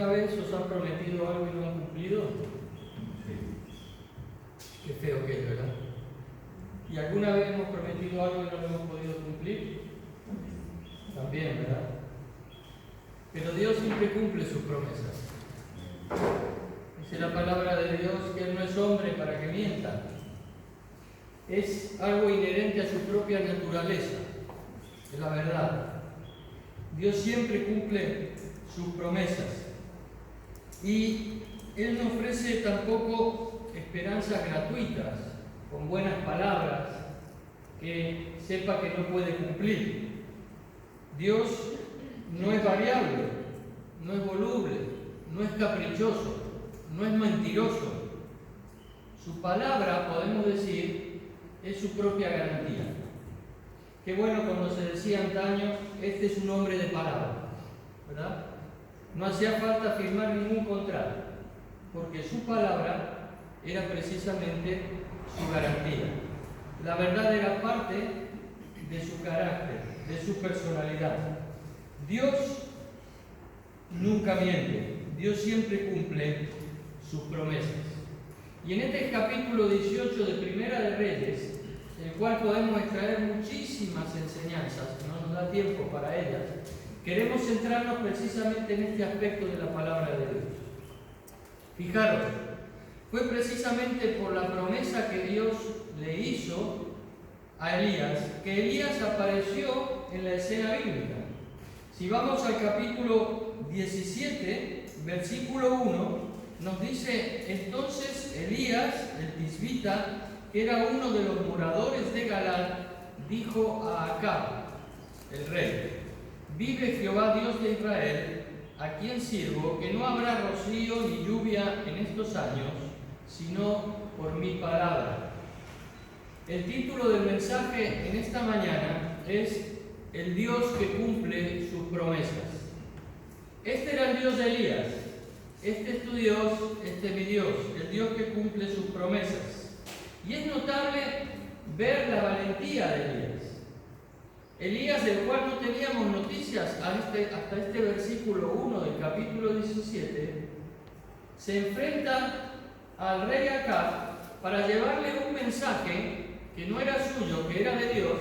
¿Alguna vez os han prometido algo y no han cumplido? Sí. Qué feo que es, ¿verdad? ¿Y alguna vez hemos prometido algo y no lo hemos podido cumplir? También, ¿verdad? Pero Dios siempre cumple sus promesas. Dice la palabra de Dios que Él no es hombre para que mienta. Es algo inherente a su propia naturaleza. Es la verdad. Dios siempre cumple sus promesas. Y Él no ofrece tampoco esperanzas gratuitas, con buenas palabras, que sepa que no puede cumplir. Dios no es variable, no es voluble, no es caprichoso, no es mentiroso. Su palabra, podemos decir, es su propia garantía. Qué bueno cuando se decía antaño, este es un hombre de palabra, ¿verdad? No hacía falta firmar ningún contrato, porque su palabra era precisamente su garantía. La verdad era parte de su carácter, de su personalidad. Dios nunca miente, Dios siempre cumple sus promesas. Y en este capítulo 18 de Primera de Reyes, el cual podemos extraer muchísimas enseñanzas, no nos da tiempo para ellas, queremos centrarnos precisamente en este aspecto de la palabra de Dios. Fijaros, fue precisamente por la promesa que Dios le hizo a Elías que Elías apareció en la escena bíblica. Si vamos al capítulo 17, versículo 1, nos dice: entonces Elías, el tisbita, que era uno de los moradores de Galaad, dijo a Acab, el rey: vive Jehová Dios de Israel, a quien sirvo, que no habrá rocío ni lluvia en estos años, sino por mi palabra. El título del mensaje en esta mañana es El Dios que cumple sus promesas. Este era el Dios de Elías, este es tu Dios, este es mi Dios, el Dios que cumple sus promesas. Y es notable ver la valentía de Elías. Elías, del cual no teníamos noticias hasta este versículo 1 del capítulo 17, se enfrenta al rey Acab para llevarle un mensaje que no era suyo, que era de Dios,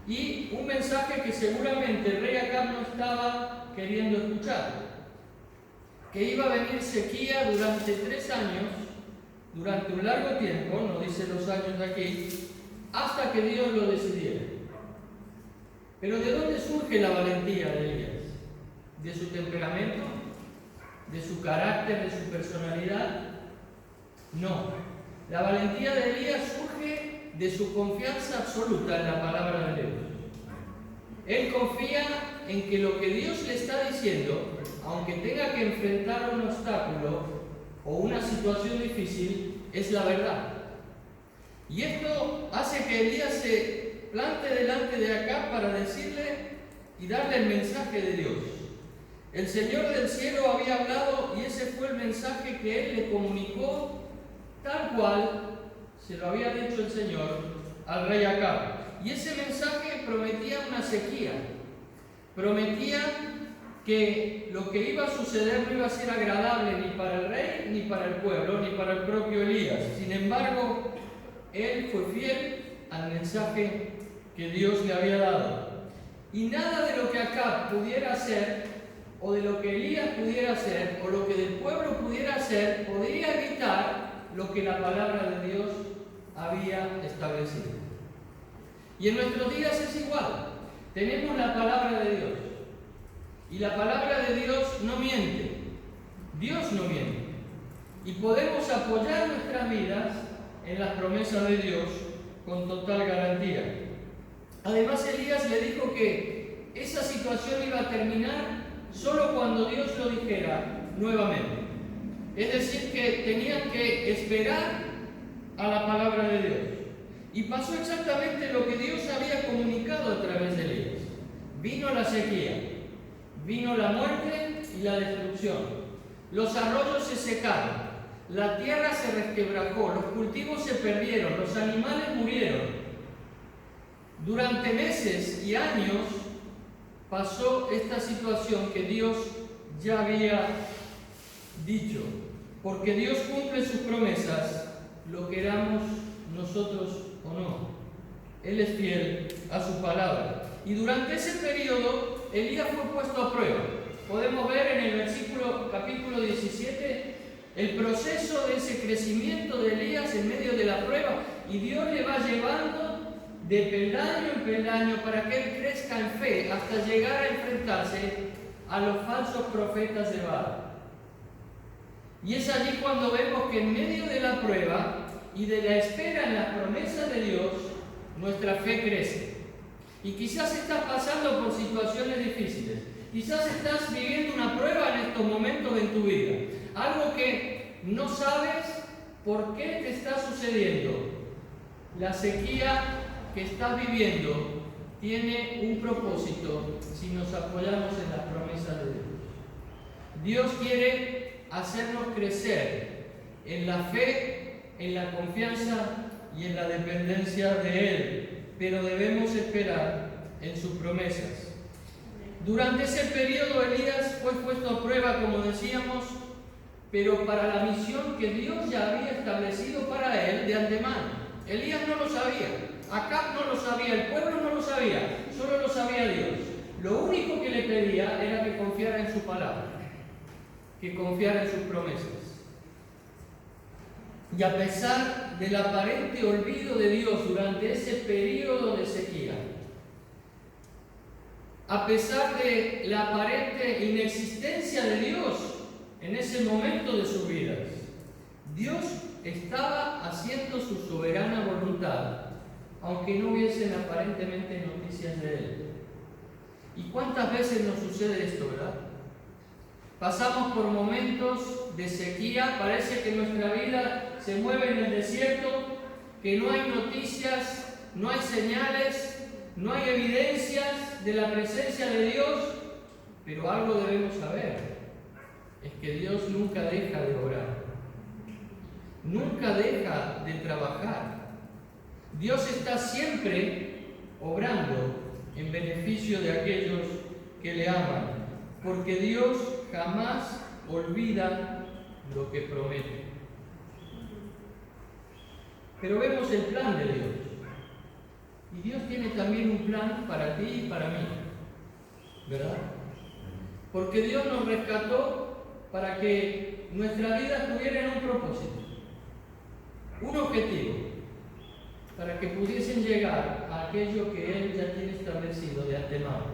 y un mensaje que seguramente el rey Acab no estaba queriendo escuchar, que iba a venir sequía durante 3 años, durante un largo tiempo, no dice los años de aquí, hasta que Dios lo decidiera. Pero ¿de dónde surge la valentía de Elías? ¿De su temperamento? ¿De su carácter? ¿De su personalidad? No. La valentía de Elías surge de su confianza absoluta en la palabra de Dios. Él confía en que lo que Dios le está diciendo, aunque tenga que enfrentar un obstáculo o una situación difícil, es la verdad. Y esto hace que Elías se plante delante de Acab para decirle y darle el mensaje de Dios. El Señor del cielo había hablado y ese fue el mensaje que Él le comunicó tal cual se lo había dicho el Señor al rey Acab. Y ese mensaje prometía una sequía, prometía que lo que iba a suceder no iba a ser agradable ni para el rey, ni para el pueblo, ni para el propio Elías. Sin embargo, él fue fiel al mensaje que Dios le había dado. Y nada de lo que Acab pudiera hacer, o de lo que Elías pudiera hacer, o lo que del pueblo pudiera hacer, podría evitar lo que la palabra de Dios había establecido. Y en nuestros días es igual. Tenemos la palabra de Dios. Y la palabra de Dios no miente. Dios no miente. Y podemos apoyar nuestras vidas en las promesas de Dios con total garantía. Además, Elías le dijo que esa situación iba a terminar solo cuando Dios lo dijera nuevamente. Es decir, que tenían que esperar a la palabra de Dios. Y pasó exactamente lo que Dios había comunicado a través de Elías. Vino la sequía, vino la muerte y la destrucción. Los arroyos se secaron, la tierra se resquebrajó, los cultivos se perdieron, los animales murieron. Durante meses y años pasó esta situación que Dios ya había dicho, porque Dios cumple sus promesas, lo queramos nosotros o no. Él es fiel a su palabra. Y durante ese periodo, Elías fue puesto a prueba. Podemos ver en el capítulo 17, el proceso de ese crecimiento de Elías en medio de la prueba. Y Dios le va llevando de peldaño en peldaño para que él crezca en fe hasta llegar a enfrentarse a los falsos profetas de Baal. Y es allí cuando vemos que en medio de la prueba y de la espera en las promesas de Dios, nuestra fe crece. Y quizás estás pasando por situaciones difíciles. Quizás estás viviendo una prueba en estos momentos en tu vida. Algo que no sabes por qué te está sucediendo. La sequía que estás viviendo tiene un propósito si nos apoyamos en las promesas de Dios. Dios quiere hacernos crecer en la fe, en la confianza y en la dependencia de Él, pero debemos esperar en sus promesas. Durante ese periodo Elías fue puesto a prueba, como decíamos, pero para la misión que Dios ya había establecido para él de antemano. Elías no lo sabía, Acab no lo sabía, el pueblo no lo sabía, solo lo sabía Dios. Lo único que le pedía era que confiara en su palabra, que confiara en sus promesas. Y a pesar del aparente olvido de Dios durante ese periodo de sequía, a pesar de la aparente inexistencia de Dios en ese momento de sus vidas, Dios estaba haciendo su soberana voluntad, aunque no hubiesen aparentemente noticias de Él. ¿Y cuántas veces nos sucede esto, verdad? Pasamos por momentos de sequía, parece que nuestra vida se mueve en el desierto, que no hay noticias, no hay señales, no hay evidencias de la presencia de Dios, pero algo debemos saber, es que Dios nunca deja de orar, nunca deja de trabajar. Dios está siempre obrando en beneficio de aquellos que le aman, porque Dios jamás olvida lo que promete. Pero vemos el plan de Dios. Y Dios tiene también un plan para ti y para mí, ¿verdad? Porque Dios nos rescató para que nuestra vida tuviera un propósito, un objetivo, para que pudiesen llegar a aquello que Él ya tiene establecido de antemano.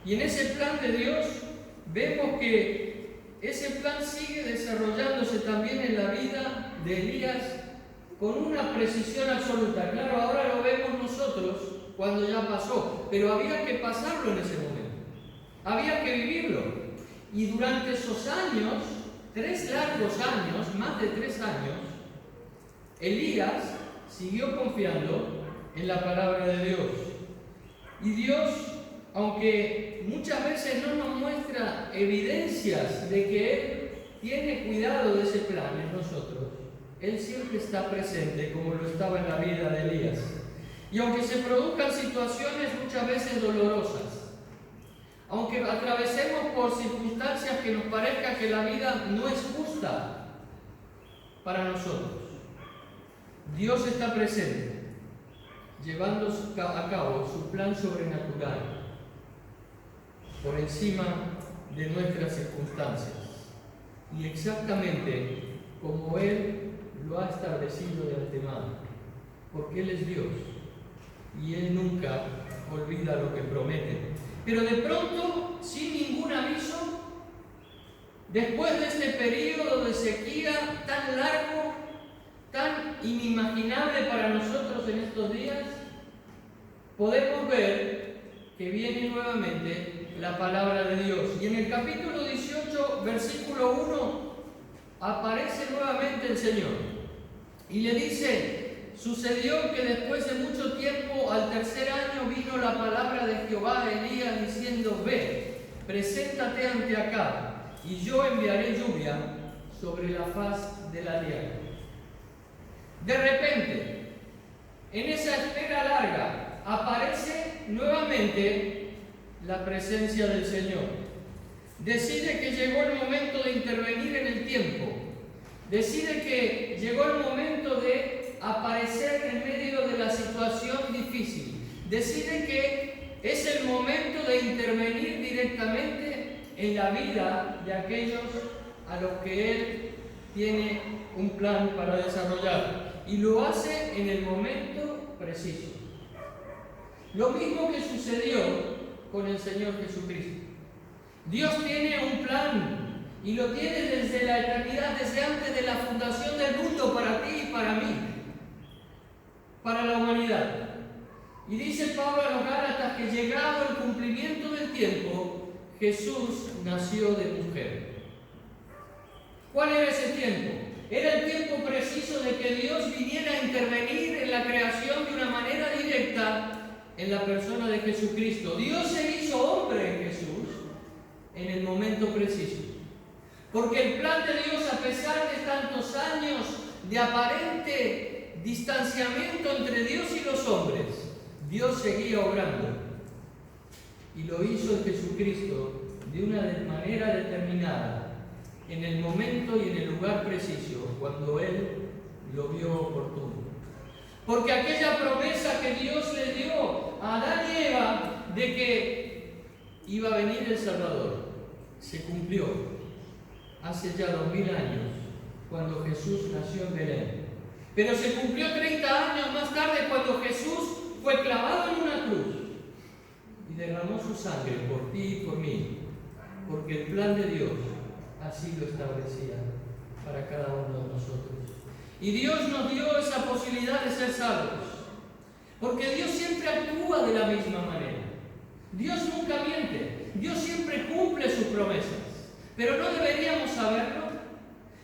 Y en ese plan de Dios vemos que ese plan sigue desarrollándose también en la vida de Elías con una precisión absoluta. Claro, ahora lo vemos nosotros cuando ya pasó, pero había que pasarlo en ese momento, había que vivirlo. Y durante esos años, 3 largos años, más de 3 años, Elías siguió confiando en la palabra de Dios. Y Dios, aunque muchas veces no nos muestra evidencias de que Él tiene cuidado de ese plan en nosotros, Él siempre está presente, como lo estaba en la vida de Elías. Y aunque se produzcan situaciones muchas veces dolorosas, aunque atravesemos por circunstancias que nos parezca que la vida no es justa para nosotros, Dios está presente, llevando a cabo su plan sobrenatural por encima de nuestras circunstancias, y exactamente como Él lo ha establecido de antemano, porque Él es Dios y Él nunca olvida lo que promete. Pero de pronto, sin ningún aviso, después de este periodo de sequía tan largo, tan inimaginable para nosotros en estos días, podemos ver que viene nuevamente la palabra de Dios. Y en el capítulo 18, versículo 1, aparece nuevamente el Señor y le dice: sucedió que después de mucho tiempo, al 3er año, vino la palabra de Jehová a Elías diciendo: ve, preséntate ante Acab, y yo enviaré lluvia sobre la faz de la tierra. De repente, en esa espera larga, aparece nuevamente la presencia del Señor. decide que llegó el momento de intervenir en el tiempo, decide que llegó el momento de aparecer en medio de la situación difícil, decide que es el momento de intervenir directamente en la vida de aquellos a los que Él tiene un plan para desarrollar, y lo hace en el momento preciso. Lo mismo que sucedió con el Señor Jesucristo. Dios tiene un plan y lo tiene desde la eternidad, desde antes de la fundación del mundo, para ti y para mí, para la humanidad. Y dice Pablo a los Gálatas que llegado el cumplimiento del tiempo, Jesús nació de mujer. ¿Cuál era ese tiempo? Era el tiempo preciso de que Dios viniera a intervenir en la creación de una manera directa en la persona de Jesucristo. Dios se hizo hombre en Jesús en el momento preciso. Porque el plan de Dios, a pesar de tantos años de aparente distanciamiento entre Dios y los hombres, Dios seguía obrando. Y lo hizo en Jesucristo de una manera determinada, en el momento y en el lugar preciso, cuando Él lo vio oportuno. Porque aquella promesa que Dios le dio a Adán y Eva de que iba a venir el Salvador, se cumplió hace ya 2000 años, cuando Jesús nació en Belén. Pero se cumplió 30 años más tarde, cuando Jesús fue clavado en una cruz y derramó su sangre por ti y por mí, porque el plan de Dios así lo establecía para cada uno de nosotros. Y Dios nos dio esa posibilidad de ser salvos, porque Dios siempre actúa de la misma manera. Dios nunca miente, Dios siempre cumple sus promesas. Pero no deberíamos saberlo,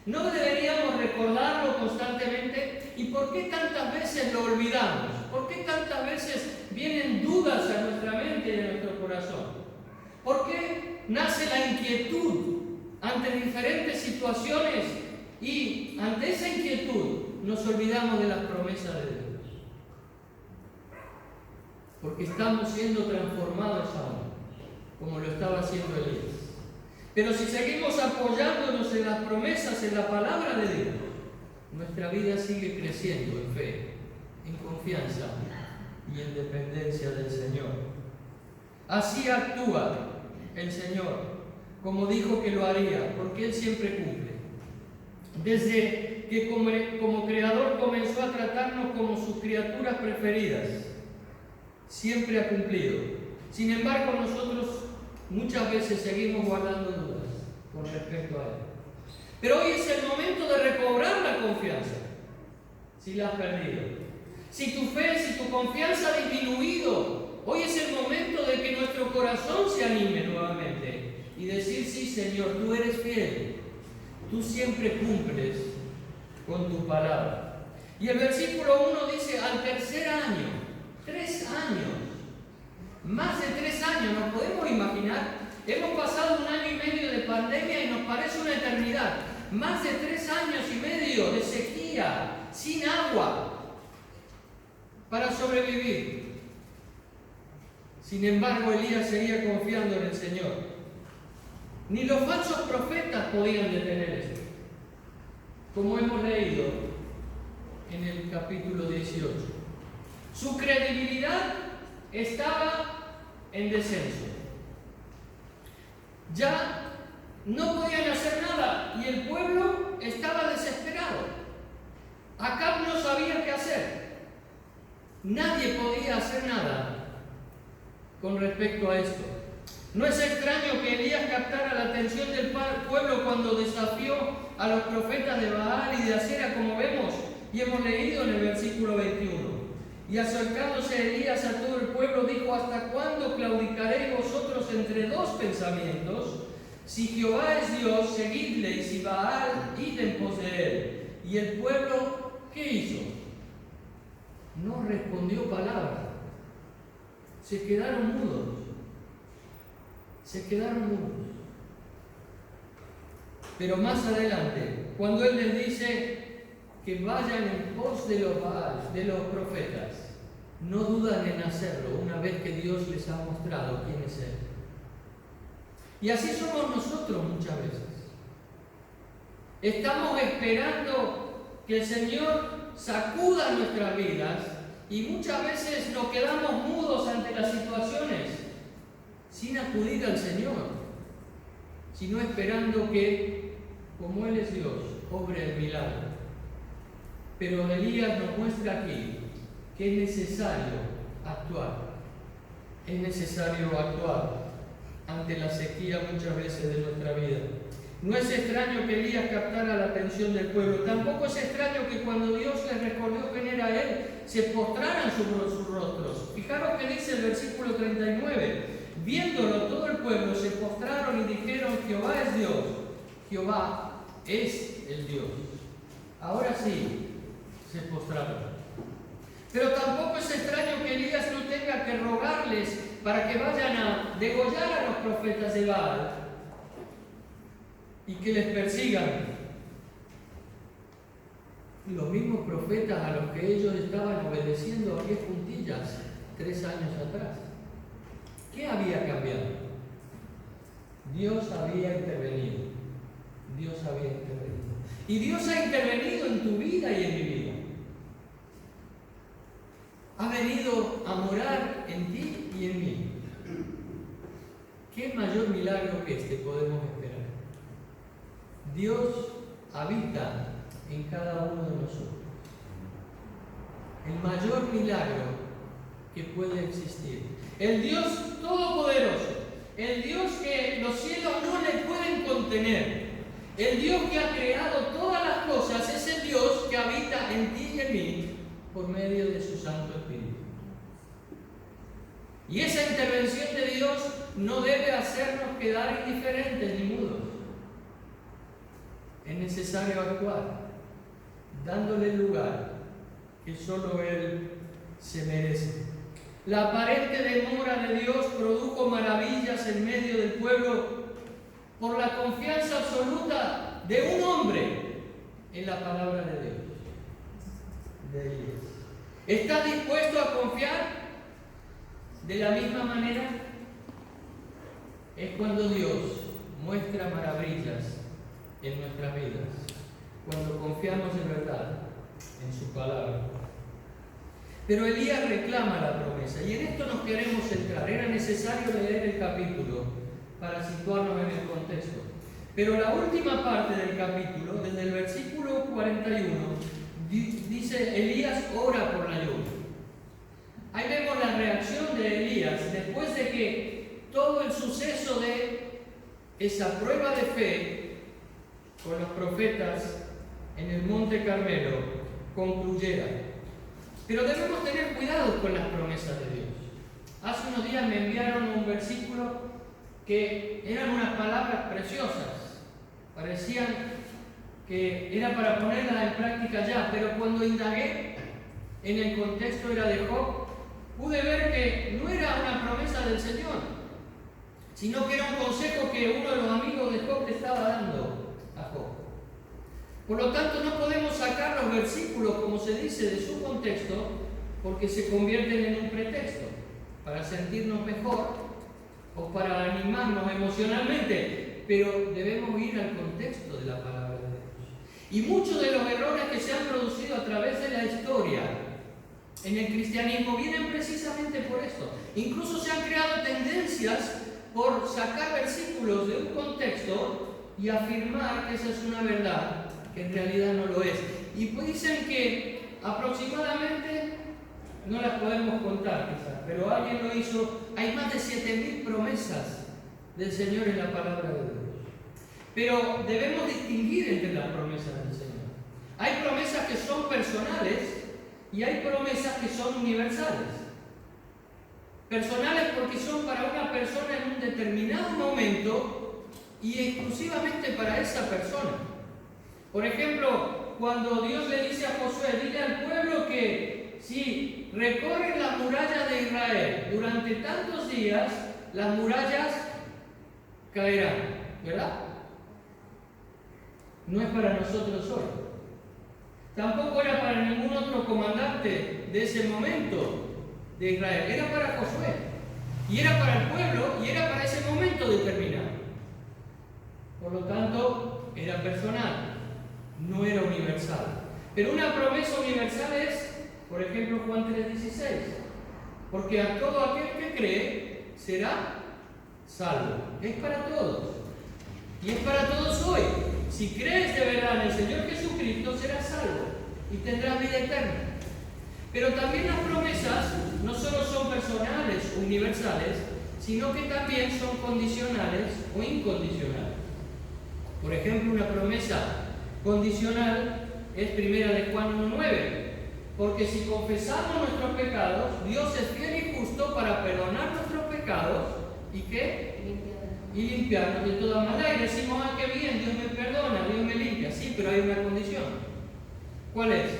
no deberíamos recordarlo constantemente. ¿Y por qué tantas veces lo olvidamos? ¿Por qué tantas veces vienen dudas a nuestra mente y a nuestro corazón? ¿Por qué nace la inquietud ante diferentes situaciones y ante esa inquietud nos olvidamos de las promesas de Dios? Porque estamos siendo transformados aún, como lo estaba haciendo Elías. Pero si seguimos apoyándonos en las promesas, en la palabra de Dios, nuestra vida sigue creciendo en fe, en confianza y en dependencia del Señor. Así actúa el Señor, como dijo que lo haría, porque Él siempre cumple. Desde que como Creador comenzó a tratarnos como sus criaturas preferidas, siempre ha cumplido. Sin embargo, nosotros muchas veces seguimos guardando dudas con respecto a Él. Pero hoy es el momento de recobrar la confianza, si la has perdido. Si tu fe, si tu confianza ha disminuido, hoy es el momento de que nuestro corazón se anime nuevamente y decir: sí, Señor, tú eres fiel, tú siempre cumples con tu palabra. Y el versículo 1 dice: al tercer año, 3 años, más de 3 años, ¿nos podemos imaginar? Hemos pasado 1 año y medio de pandemia y nos parece una eternidad. Más de 3 años y medio de sequía, sin agua, para sobrevivir. Sin embargo, Elías seguía confiando en el Señor. Ni los falsos profetas podían detener esto, como hemos leído en el capítulo 18. Su credibilidad estaba en descenso. Ya no podían hacer nada y el pueblo estaba desesperado. Acab no sabía qué hacer. Nadie podía hacer nada con respecto a esto. No es extraño que Elías captara la atención del pueblo cuando desafió a los profetas de Baal y de Asera, como vemos y hemos leído en el versículo 21. Y acercándose Elías a todo el pueblo, dijo: ¿hasta cuándo claudicaréis vosotros entre dos pensamientos? Si Jehová es Dios, seguidle, y si Baal, id en pos de él. Y el pueblo, ¿qué hizo? No respondió palabra. Se quedaron mudos. Se quedaron mudos. Pero más adelante, cuando Él les dice que vayan en pos de los Baal, de los profetas, no dudan en hacerlo una vez que Dios les ha mostrado quién es Él. Y así somos nosotros muchas veces. Estamos esperando que el Señor sacuda nuestras vidas y muchas veces nos quedamos mudos ante las situaciones sin acudir al Señor, sino esperando que, como Él es Dios, obre el milagro. Pero Elías nos muestra aquí que es necesario actuar. Es necesario actuar ante la sequía muchas veces de nuestra vida. No es extraño que Elías captara la atención del pueblo. Tampoco es extraño que cuando Dios les recordó quién era Él, se postraran sobre sus rostros. Fijaros que dice el versículo 39. Viéndolo todo el pueblo se postraron y dijeron: Jehová es Dios, Jehová es el Dios. Ahora sí, se postraron. Pero tampoco es extraño que Elías no tenga que rogarles para que vayan a degollar a los profetas de Baal y que les persigan. Los mismos profetas a los que ellos estaban obedeciendo a pies juntillas 3 años atrás. ¿Qué había cambiado? Dios había intervenido. Dios había intervenido. Y Dios ha intervenido en tu vida y en mi vida. Ha venido a morar en ti y en mí. ¿Qué mayor milagro que este podemos esperar? Dios habita en cada uno de nosotros. El mayor milagro que puede existir. El Dios todopoderoso. El Dios que los cielos no le pueden contener. El Dios que ha creado todas las cosas es el Dios que habita en ti y en mí por medio de su Santo Espíritu. Y esa intervención de Dios no debe hacernos quedar indiferentes ni mudos. Es necesario actuar, dándole el lugar que solo Él se merece. La aparente demora de Dios produjo maravillas en medio del pueblo por la confianza absoluta de un hombre en la palabra de Dios, de Elías. ¿Estás dispuesto a confiar? De la misma manera, es cuando Dios muestra maravillas en nuestras vidas, cuando confiamos de verdad en su palabra. Pero Elías reclama la promesa, y en esto nos queremos centrar. Era necesario leer el capítulo para situarnos en el contexto. Pero la última parte del capítulo, desde el versículo 41, dice: Elías ora por la lluvia. Ahí vemos la reacción de Elías después de que todo el suceso de esa prueba de fe con los profetas en el Monte Carmelo concluyera. Pero debemos tener cuidado con las promesas de Dios. Hace unos días me enviaron un versículo que eran unas palabras preciosas. Parecían que era para ponerlas en práctica ya, pero cuando indagué en el contexto era de Job, pude ver que no era una promesa del Señor, sino que era un consejo que uno de los amigos de Job le estaba dando a Job. Por lo tanto, no podemos sacar los versículos, como se dice, de su contexto, porque se convierten en un pretexto para sentirnos mejor o para animarnos emocionalmente, pero debemos ir al contexto de la palabra de Dios. Y muchos de los errores que se han producido a través de la historia en el cristianismo vienen precisamente por esto. Incluso se han creado tendencias por sacar versículos de un contexto y afirmar que esa es una verdad, que en realidad no lo es. Y pues dicen que aproximadamente, no las podemos contar quizás, pero alguien lo hizo, hay más de 7.000 promesas del Señor en la palabra de Dios. Pero debemos distinguir entre las promesas del Señor. Hay promesas que son personales y hay promesas que son universales. Personales porque son para una persona en un determinado momento y exclusivamente para esa persona. Por ejemplo, cuando Dios le dice a Josué: dile al pueblo que si recorren las murallas de Israel durante tantos días, las murallas caerán, ¿verdad? No es para nosotros hoy. Tampoco era para ningún otro comandante de ese momento de Israel. Era para Josué. Y era para el pueblo y era para ese momento determinado. Por lo tanto, era personal, no era universal. Pero una promesa universal es, por ejemplo, Juan 3:16. Porque a todo aquel que cree será salvo. Es para todos. Y es para todos hoy. Si crees de verdad en el Señor Jesucristo, serás salvo y tendrás vida eterna. Pero también las promesas no solo son personales o universales, sino que también son condicionales o incondicionales. Por ejemplo, una promesa condicional es 1 de Juan 1:9. Porque si confesamos nuestros pecados, Dios es fiel y justo para perdonar nuestros pecados y ¿qué? Y limpiarnos de toda maldad. Y decimos, qué bien, Dios me perdona, Dios me limpia. Sí, pero hay una condición. ¿Cuál es?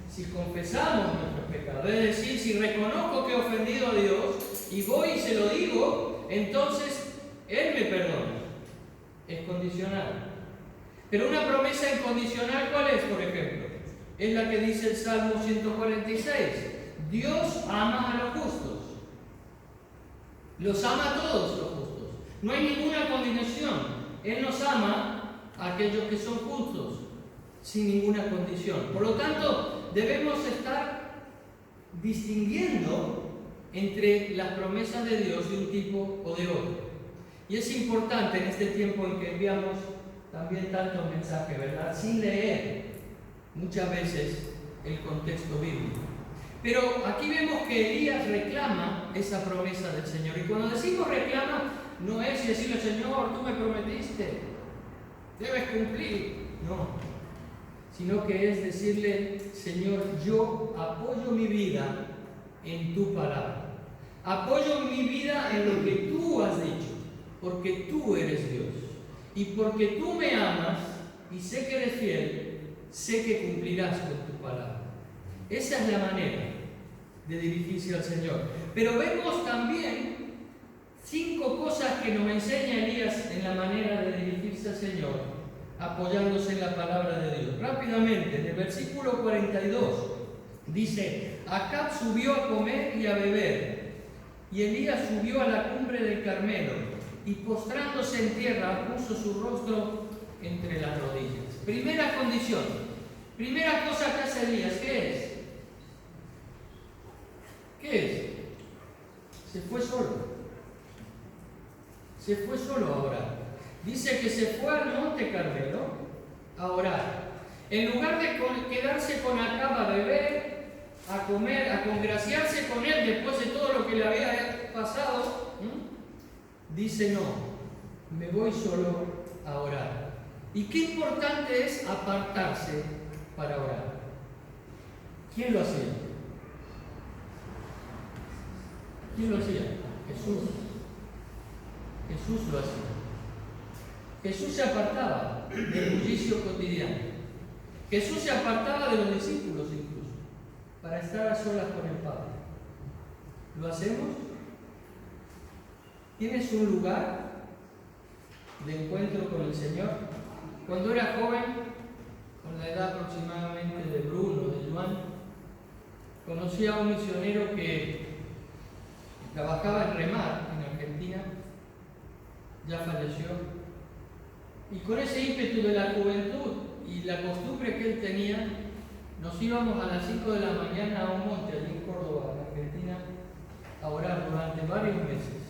Si confesamos nuestros pecados, es decir, si reconozco que he ofendido a Dios y voy y se lo digo, entonces Él me perdona. Es condicional. Pero una promesa incondicional, ¿cuál es, por ejemplo? Es la que dice el Salmo 146. Dios ama a los justos. Los ama a todos los justos. No hay ninguna condición. Él nos ama a aquellos que son justos, sin ninguna condición. Por lo tanto, debemos estar distinguiendo entre las promesas de Dios de un tipo o de otro. Y es importante en este tiempo en que enviamos también tantos mensajes, ¿verdad? Sin leer muchas veces el contexto bíblico. Pero aquí vemos que Elías reclama esa promesa del Señor. Y cuando decimos reclama, no es decirle, Señor, tú me prometiste, debes cumplir. No, sino que es decirle, Señor, yo apoyo mi vida en tu palabra. Apoyo mi vida en lo que tú has dicho, porque tú eres Dios. Y porque tú me amas y sé que eres fiel, sé que cumplirás con tu palabra. Esa es la manera de dirigirse al Señor. Pero vemos también 5 cosas que nos enseña Elías en la manera de dirigirse al Señor, apoyándose en la palabra de Dios. Rápidamente, en el versículo 42, dice, Acab subió a comer y a beber, y Elías subió a la cumbre del Carmelo, y postrándose en tierra, puso su rostro entre las rodillas. Primera condición, primera cosa que hace Elías, ¿qué es? ¿Qué es? Se fue solo. Se fue solo a orar. Dice que se fue al monte Carmelo a orar. En lugar de quedarse con Acab a beber, a comer, a congraciarse con él después de todo lo que le había pasado, dice no, me voy solo a orar. Y qué importante es apartarse para orar. ¿Quién lo hacía? ¿Quién lo hacía? Jesús. Jesús lo hacía. Jesús se apartaba del bullicio cotidiano. Jesús se apartaba de los discípulos incluso, para estar a solas con el Padre. ¿Lo hacemos? ¿Tienes un lugar de encuentro con el Señor? Cuando era joven, con la edad aproximadamente de Bruno, de Juan, conocí a un misionero que trabajaba en remar en Argentina, ya falleció, y con ese ímpetu de la juventud y la costumbre que él tenía, nos íbamos a las 5 de la mañana a un monte allí en Córdoba, en Argentina, a orar durante varios meses.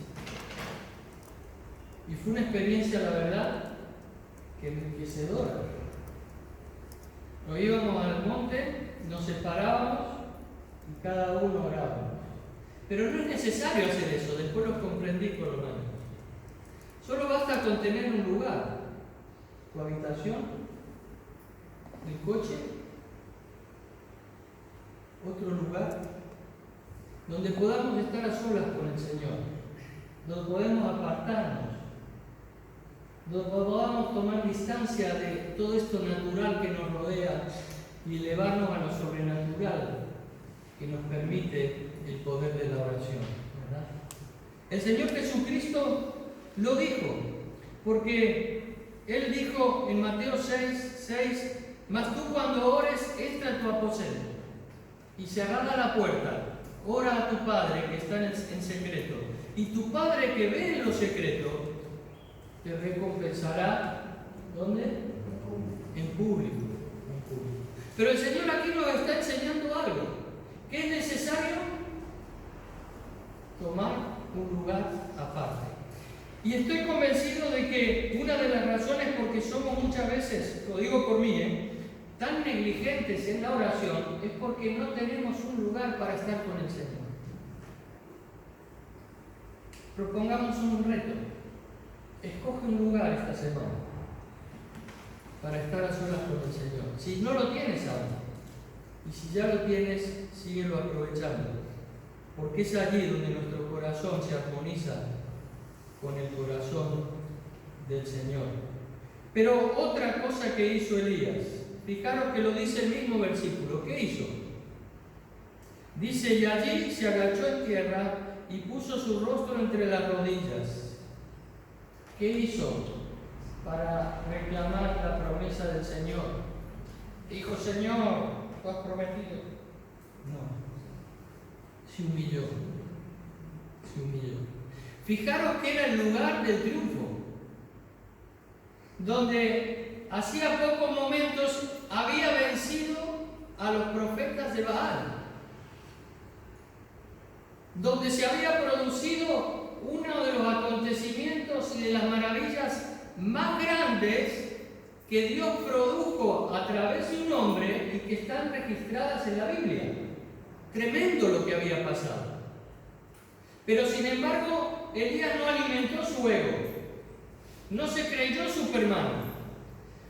Y fue una experiencia, la verdad, que enriquecedora. Nos íbamos al monte, nos separábamos y cada uno orábamos. Pero no es necesario hacer eso, después lo comprendí por lo menos. Solo basta con tener un lugar, tu habitación, el coche, otro lugar, donde podamos estar a solas con el Señor, donde podemos apartarnos, donde podamos tomar distancia de todo esto natural que nos rodea y elevarnos a lo sobrenatural que nos permite el poder de la oración, ¿verdad? El Señor Jesucristo lo dijo, porque Él dijo en Mateo 6:6, mas tú cuando ores, entra en tu aposento y cerrada la puerta, ora a tu Padre que está en secreto, y tu Padre que ve en lo secreto te recompensará. ¿Dónde? En público. Pero el Señor aquí nos está enseñando algo, que es necesario tomar un lugar aparte. Y estoy convencido de que una de las razones por que somos muchas veces, lo digo por mí, tan negligentes en la oración, es porque no tenemos un lugar para estar con el Señor. Propongamos un reto. Escoge un lugar esta semana para estar a solas con el Señor. Si no lo tienes aún, y si ya lo tienes, síguelo aprovechando, porque es allí donde nuestro corazón se armoniza con el corazón del Señor. Pero otra cosa que hizo Elías, fijaros que lo dice el mismo versículo. ¿Qué hizo? Dice, y allí se agachó en tierra y puso su rostro entre las rodillas. ¿Qué hizo para reclamar la promesa del Señor? Dijo, Señor, ¿tú has prometido? No. Se humilló. Fijaros que era el lugar del triunfo, donde hacía pocos momentos había vencido a los profetas de Baal, donde se había producido uno de los acontecimientos y de las maravillas más grandes que Dios produjo a través de un hombre y que están registradas en la Biblia. Tremendo lo que había pasado. Pero sin embargo, Elías no alimentó su ego, no se creyó Superman,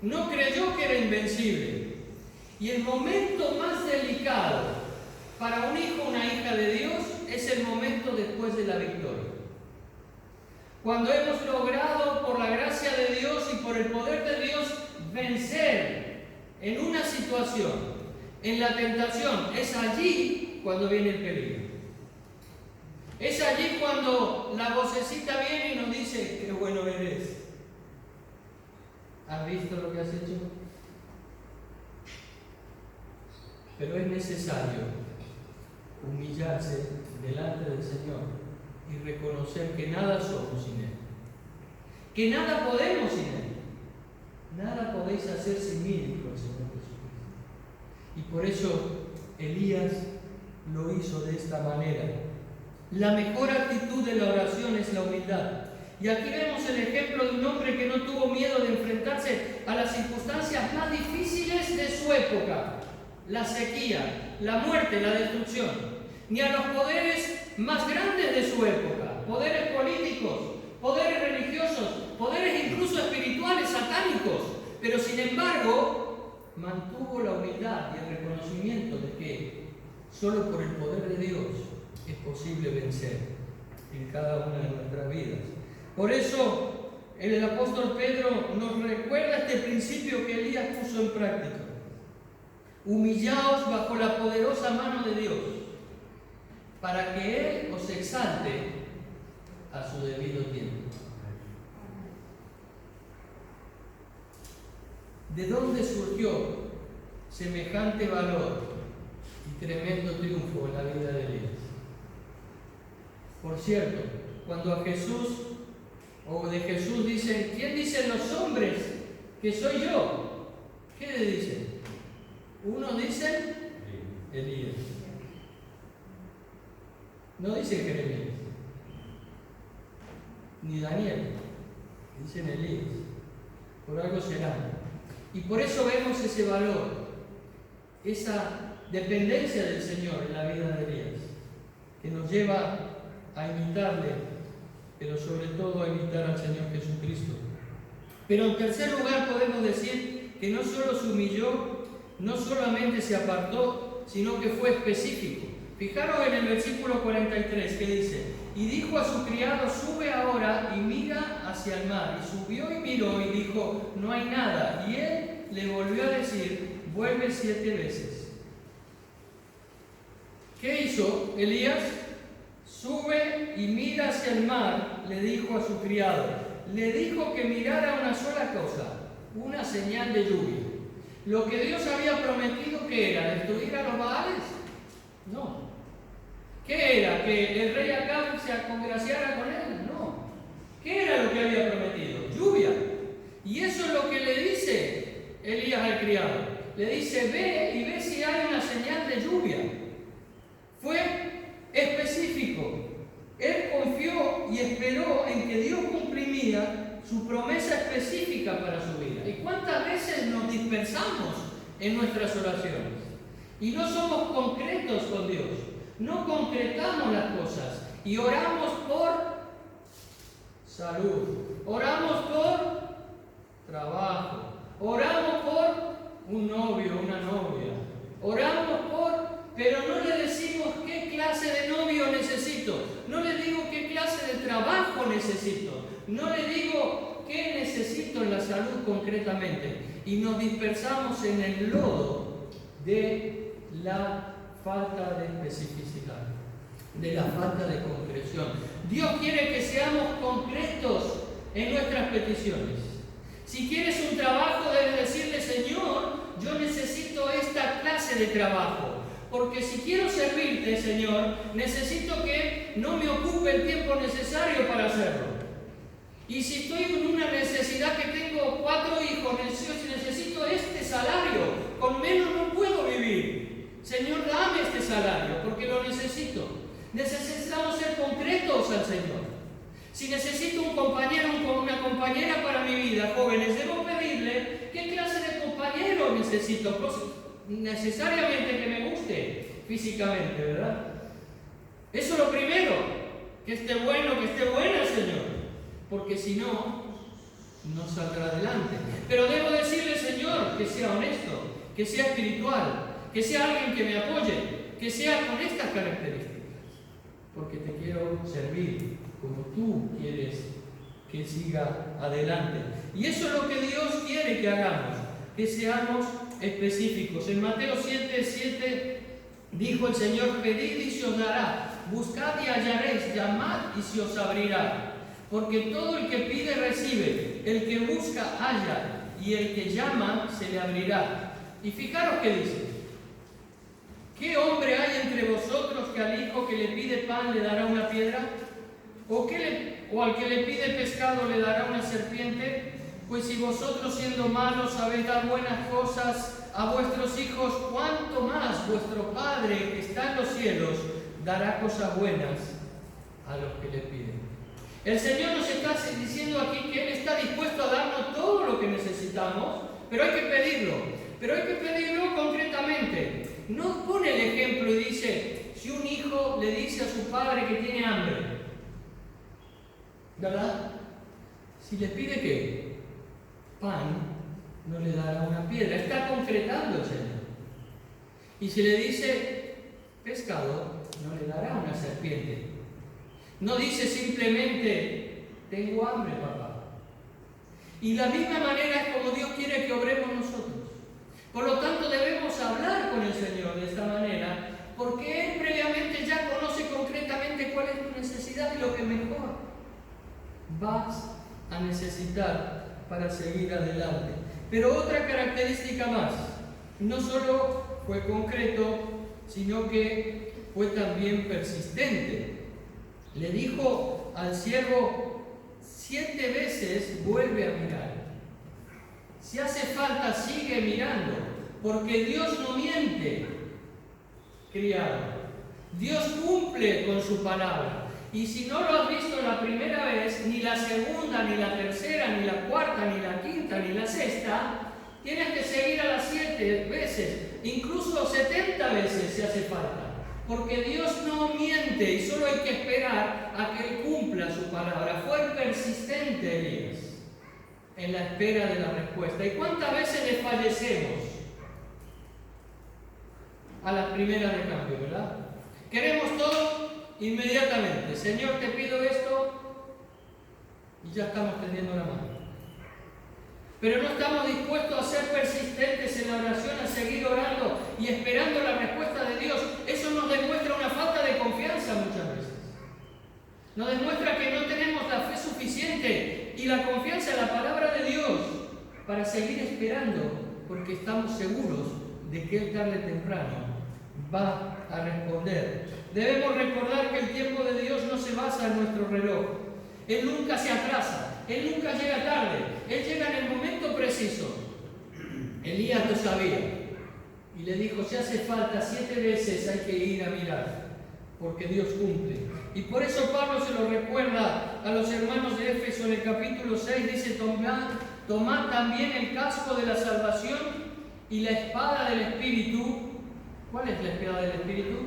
no creyó que era invencible. Y el momento más delicado para un hijo o una hija de Dios es el momento después de la victoria. Cuando hemos logrado, por la gracia de Dios y por el poder de Dios, vencer en una situación, en la tentación, es allí cuando viene el peligro. Es allí cuando la vocecita viene y nos dice, qué bueno eres. ¿Has visto lo que has hecho? Pero es necesario humillarse delante del Señor y reconocer que nada somos sin Él, que nada podemos sin Él. Nada podéis hacer sin mí, dijo el Señor Jesucristo. Y por eso Elías lo hizo de esta manera. La mejor actitud de la oración es la humildad. Y aquí vemos el ejemplo de un hombre que no tuvo miedo de enfrentarse a las circunstancias más difíciles de su época: la sequía, la muerte, la destrucción, ni a los poderes más grandes de su época, poderes políticos, poderes religiosos, poderes incluso espirituales, satánicos. Pero sin embargo, mantuvo la humildad y el reconocimiento de que solo por el poder de Dios es posible vencer en cada una de nuestras vidas. Por eso el apóstol Pedro nos recuerda este principio que Elías puso en práctica: humillaos bajo la poderosa mano de Dios, para que Él os exalte a su debido tiempo. ¿De dónde surgió semejante valor y tremendo triunfo en la vida de Elías? Por cierto, cuando a Jesús o de Jesús dicen, ¿quién dicen los hombres que soy yo? ¿Qué le dicen? Unos dicen Elías. No dicen Jeremías, ni Daniel, dicen Elías. Por algo será. Y por eso vemos ese valor, esa dependencia del Señor en la vida de Elías, que nos lleva a imitarle, pero sobre todo a imitar al Señor Jesucristo. Pero en tercer lugar podemos decir que no solo se humilló, no solamente se apartó, sino que fue específico. Fijaros en el versículo 43 que dice, y dijo a su criado, sube ahora y mira hacia el mar. Y subió y miró y dijo, no hay nada. Y él le volvió a decir, vuelve 7 veces. ¿Qué hizo Elías? Sube y mira hacia el mar, le dijo a su criado. Le dijo que mirara una sola cosa, una señal de lluvia. Lo que Dios había prometido, ¿qué era? ¿Destruir a los Baales? No. ¿Qué era? ¿Que el rey Acab se congraciara con él? No. ¿Qué era lo que había prometido? lluvia. Y eso es lo que le dice Elías al criado. Le dice, ve y ve si hay una señal de lluvia. Fue específico. Él confió y esperó en que Dios cumpliría su promesa específica para su vida. ¿Y cuántas veces nos dispersamos en nuestras oraciones? Y no somos concretos con Dios. No concretamos las cosas. Y oramos por salud. Oramos por trabajo. Oramos por un novio, una novia. Oramos pero no le decimos qué clase de novio necesito. No le digo qué clase de trabajo necesito. No le digo qué necesito en la salud concretamente. Y nos dispersamos en el lodo de la falta de especificidad, de la falta de concreción. Dios quiere que seamos concretos en nuestras peticiones. Si quieres un trabajo, debes decirle, Señor, yo necesito esta clase de trabajo. Porque si quiero servirte, Señor, necesito que no me ocupe el tiempo necesario para hacerlo. Y si estoy con una necesidad que tengo 4 hijos, necesito este salario, con menos no puedo vivir. Señor, dame este salario, porque lo necesito. Necesitamos ser concretos al Señor. Si necesito un compañero o una compañera para mi vida, jóvenes, debo pedirle qué clase de compañero necesito. Necesariamente que me guste físicamente, ¿verdad? Eso es lo primero, que esté bueno, que esté buena, Señor, porque si no, no saldrá adelante. Pero debo decirle, Señor, que sea honesto, que sea espiritual, que sea alguien que me apoye, que sea con estas características, porque te quiero servir como tú quieres que siga adelante. Y eso es lo que Dios quiere que hagamos, que seamos específicos. En Mateo 7:7 dijo el Señor, pedid y se os dará, buscad y hallaréis, llamad y se os abrirá. Porque todo el que pide recibe, el que busca halla, y el que llama se le abrirá. Y fijaros qué dice, ¿qué hombre hay entre vosotros que al hijo que le pide pan le dará una piedra? ¿O al que le pide pescado le dará una serpiente? Pues si vosotros siendo malos sabéis dar buenas cosas a vuestros hijos, ¿cuánto más vuestro Padre que está en los cielos dará cosas buenas a los que le piden? El Señor nos está diciendo aquí que Él está dispuesto a darnos todo lo que necesitamos, pero hay que pedirlo. Pero hay que pedirlo concretamente. No pone el ejemplo y dice, si un hijo le dice a su padre que tiene hambre, ¿verdad? Si les pide ¿qué? Pan, no le dará una piedra. Está concretando el Señor. Y si le dice pescado, no le dará una serpiente. No dice simplemente, tengo hambre, papá. Y la misma manera es como Dios quiere que obremos nosotros. Por lo tanto, debemos hablar con el Señor de esta manera, porque Él previamente ya conoce concretamente cuál es tu necesidad y lo que mejor vas a necesitar para seguir adelante. Pero otra característica más, no solo fue concreto, sino que fue también persistente. Le dijo al siervo 7 veces, vuelve a mirar. Si hace falta, sigue mirando, porque Dios no miente, criado. Dios cumple con su palabra. Y si no lo has visto la primera vez, ni la segunda, ni la tercera, ni la cuarta, ni la quinta, ni la sexta, tienes que seguir a las 7 veces, incluso 70 veces si hace falta. Porque Dios no miente y solo hay que esperar a que Él cumpla su palabra. Fue persistente Elías en la espera de la respuesta. ¿Y cuántas veces le fallecemos a las primeras de cambio, verdad? Queremos todo inmediatamente. Señor, te pido esto y ya estamos tendiendo la mano. Pero no estamos dispuestos a ser persistentes en la oración, a seguir orando y esperando la respuesta de Dios. Eso nos demuestra una falta de confianza muchas veces. Nos demuestra que no tenemos la fe suficiente y la confianza en la palabra de Dios para seguir esperando, porque estamos seguros de que Él tarde o temprano va a responder. Debemos recordar que el tiempo de Dios no se basa en nuestro reloj. Él nunca se atrasa. Él nunca llega tarde, Él llega en el momento preciso. Elías lo sabía y le dijo, si hace falta 7 veces hay que ir a mirar, porque Dios cumple. Y por eso Pablo se lo recuerda a los hermanos de Éfeso en el capítulo 6, dice, tomad también el casco de la salvación y la espada del Espíritu. ¿Cuál es la espada del Espíritu?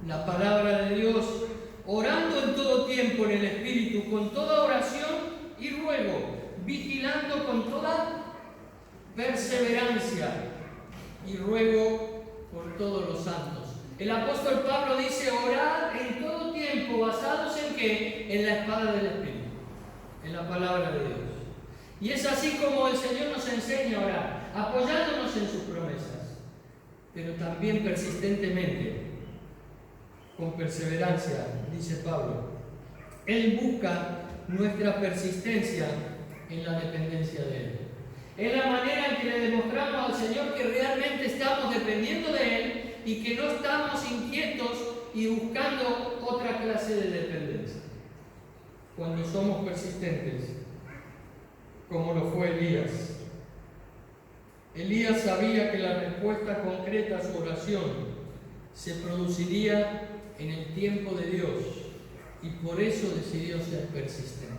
La palabra de Dios, orando en todo tiempo en el Espíritu, con toda oración y ruego, vigilando con toda perseverancia y ruego por todos los santos. El apóstol Pablo dice, orad en todo tiempo, ¿basados en qué? En la espada del Espíritu, en la palabra de Dios. Y es así como el Señor nos enseña a orar, apoyándonos en sus promesas, pero también persistentemente, con perseverancia, dice Pablo. Él busca nuestra persistencia en la dependencia de Él. Es la manera en que le demostramos al Señor que realmente estamos dependiendo de Él y que no estamos inquietos y buscando otra clase de dependencia. Cuando somos persistentes, como lo fue Elías. Elías sabía que la respuesta concreta a su oración se produciría en el tiempo de Dios y por eso decidió ser persistente.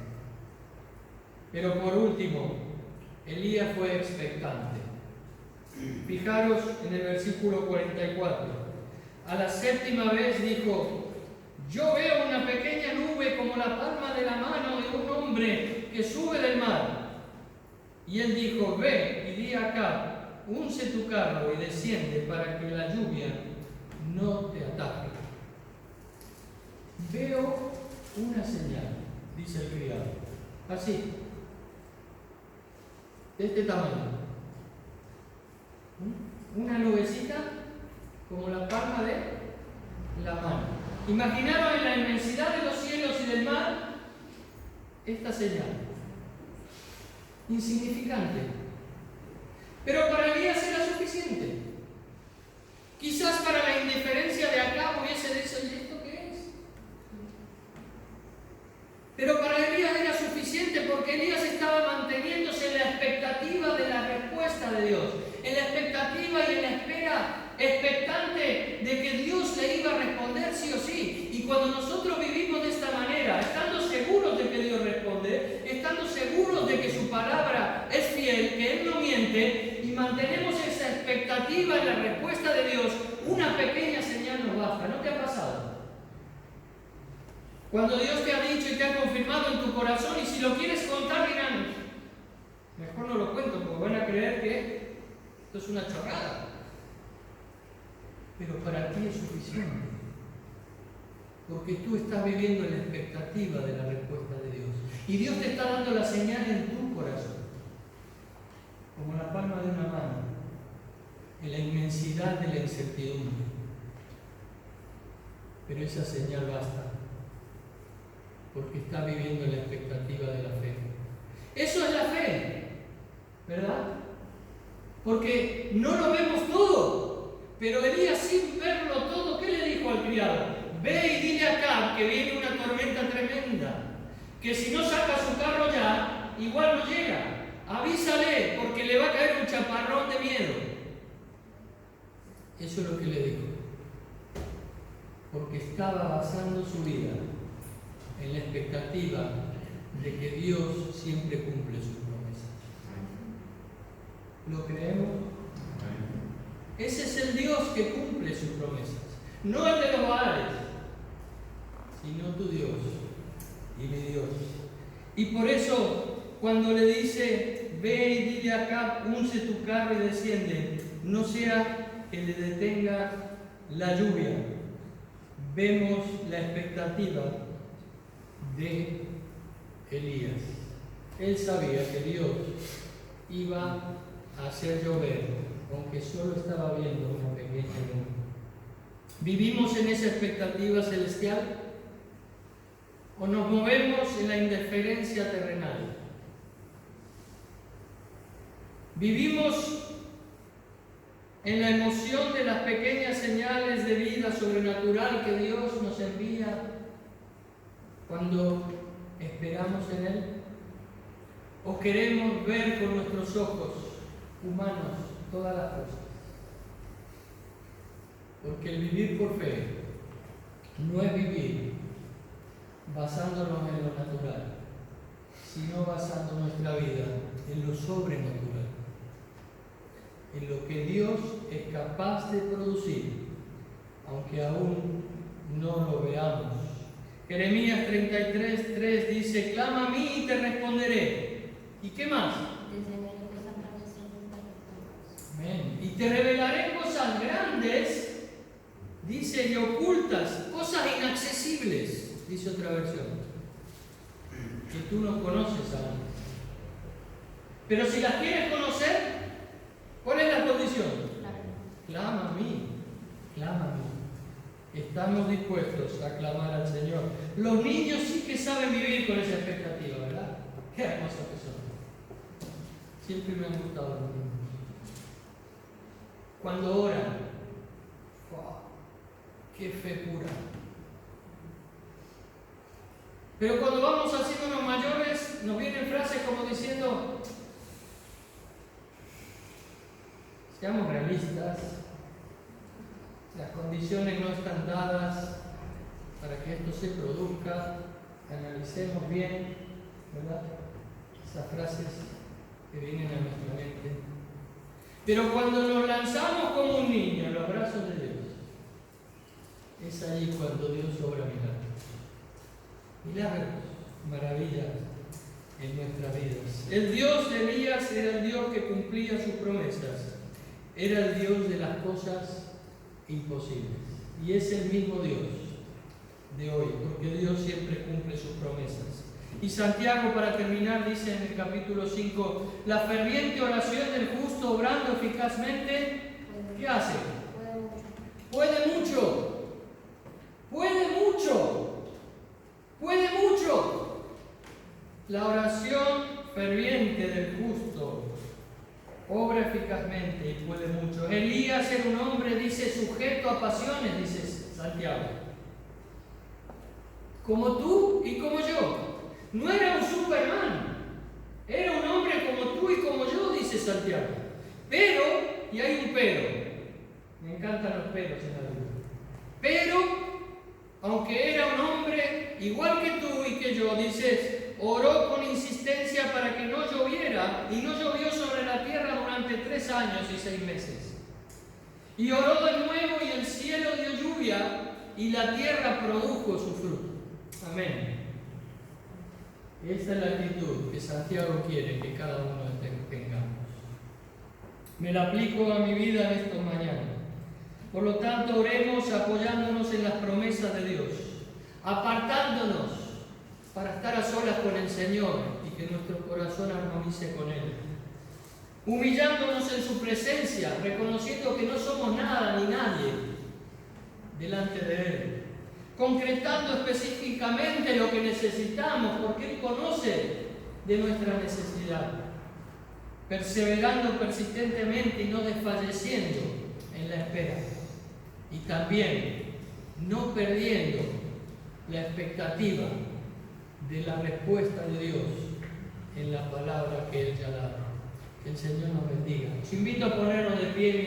Pero por último, Elías fue expectante. Fijaros en el versículo 44. A la 7ª vez dijo, yo veo una pequeña nube como la palma de la mano de un hombre que sube del mar. Y él dijo, ve y di a Acab, unce tu carro y desciende para que la lluvia no te ataque. Veo una señal, dice el criado, así, de este tamaño. Una nubecita como la palma de la mano. Imaginaron en la inmensidad de los cielos y del mar esta señal. Insignificante. Pero para Elías era suficiente. Quizás para la indiferencia de Acab hubiese dicho, ¿y esto qué es? Pero para Elías era suficiente porque Elías estaba manteniéndose en la expectativa de la respuesta de Dios, en la expectativa y en la espera expectante de que Dios le iba a responder sí o sí. Y cuando nosotros vivimos de esta manera, estando seguros de que Dios responde, estando seguros de que su palabra es fiel, que Él no miente, y mantenemos esa expectativa en la respuesta de Dios, una pequeña señal nos basta. ¿No te ha pasado? Cuando Dios te ha dicho y te ha confirmado en tu corazón, y si lo quieres contar, dirán, mejor no lo cuento porque van a creer que esto es una chorrada. Pero para ti es suficiente, porque tú estás viviendo en la expectativa de la respuesta de Dios. Y Dios te está dando la señal en tu corazón, como la palma de una mano, en la inmensidad de la incertidumbre. Pero esa señal basta, porque está viviendo en la expectativa de la fe. Eso es la fe, ¿verdad? Porque no lo vemos todo. Pero Elías, sin verlo todo, ¿qué le dijo al criado? Ve y dile a Acab que viene una tormenta tremenda, que si no saca su carro ya, igual no llega. Avísale, porque le va a caer un chaparrón de miedo. Eso es lo que le dijo. Porque estaba basando su vida en la expectativa de que Dios siempre cumple sus promesas. ¿Lo creemos? Ese es el Dios que cumple sus promesas, no el de los Baales, sino tu Dios y mi Dios. Y por eso, cuando le dice, ve y dile a Acab, unce tu carro y desciende, no sea que le detenga la lluvia. Vemos la expectativa de Elías. Él sabía que Dios iba a hacer llover, aunque solo estaba viendo una pequeña nube. ¿Vivimos en esa expectativa celestial? ¿O nos movemos en la indiferencia terrenal? ¿Vivimos en la emoción de las pequeñas señales de vida sobrenatural que Dios nos envía cuando ¿Esperamos en Él? ¿O queremos ver con nuestros ojos humanos todas las cosas? Porque el vivir por fe no es vivir basándonos en lo natural, sino basando nuestra vida en lo sobrenatural, en lo que Dios es capaz de producir, aunque aún no lo veamos. Jeremías 33:3 dice: clama a mí y te responderé. ¿Y qué más? Amén. Y te revelaré cosas grandes, dice, y ocultas, cosas inaccesibles, dice otra versión, que tú no conoces aún. Pero si las quieres conocer, ¿cuál es la condición? Clama a mí, clama a mí. Estamos dispuestos a clamar al Señor. Los niños sí que saben vivir con esa expectativa, ¿verdad? Qué hermosos que son. Siempre me han gustado los niños. Cuando oran, ¡wow! ¡Qué fe pura! Pero cuando vamos haciéndonos mayores, nos vienen frases como diciendo: seamos realistas, las condiciones no están dadas para que esto se produzca, analicemos bien, ¿verdad? Esas frases que vienen a nuestra mente. Pero cuando nos lanzamos como un niño en los brazos de Dios, es allí cuando Dios obra milagros. Milagros, maravillas en nuestras vidas. El Dios de Elías era el Dios que cumplía sus promesas. Era el Dios de las cosas imposibles. Y es el mismo Dios de hoy, porque Dios siempre cumple sus promesas. Y Santiago, para terminar, dice en el capítulo 5: la ferviente oración del justo obrando eficazmente, ¿qué hace? Puede mucho. Puede mucho. Puede mucho. La oración ferviente del justo obra eficazmente y puede mucho. Elías era un hombre, dice, sujeto a pasiones, dice Santiago, como tú y como yo. No era un Superman, era un hombre como tú y como yo, dice Santiago. Pero, y hay un pero, me encantan los peros en la Biblia. Pero, aunque era un hombre igual que tú y que yo, dices, oró con insistencia para que no lloviera, y no llovió sobre la tierra durante 3 años y 6 meses. Y oró de nuevo y el cielo dio lluvia y la tierra produjo su fruto. Amén. Esta es la actitud que Santiago quiere que cada uno tengamos. Me la aplico a mi vida en esta mañana. Por lo tanto, oremos apoyándonos en las promesas de Dios, apartándonos para estar a solas con el Señor y que nuestro corazón armonice con Él, humillándonos en su presencia, reconociendo que no somos nada ni nadie delante de Él, concretando específicamente lo que necesitamos, porque Él conoce de nuestra necesidad, perseverando persistentemente y no desfalleciendo en la espera, y también no perdiendo la expectativa de la respuesta de Dios en la palabra que Él ya da. Que el Señor nos bendiga. Os invito a ponernos de pie.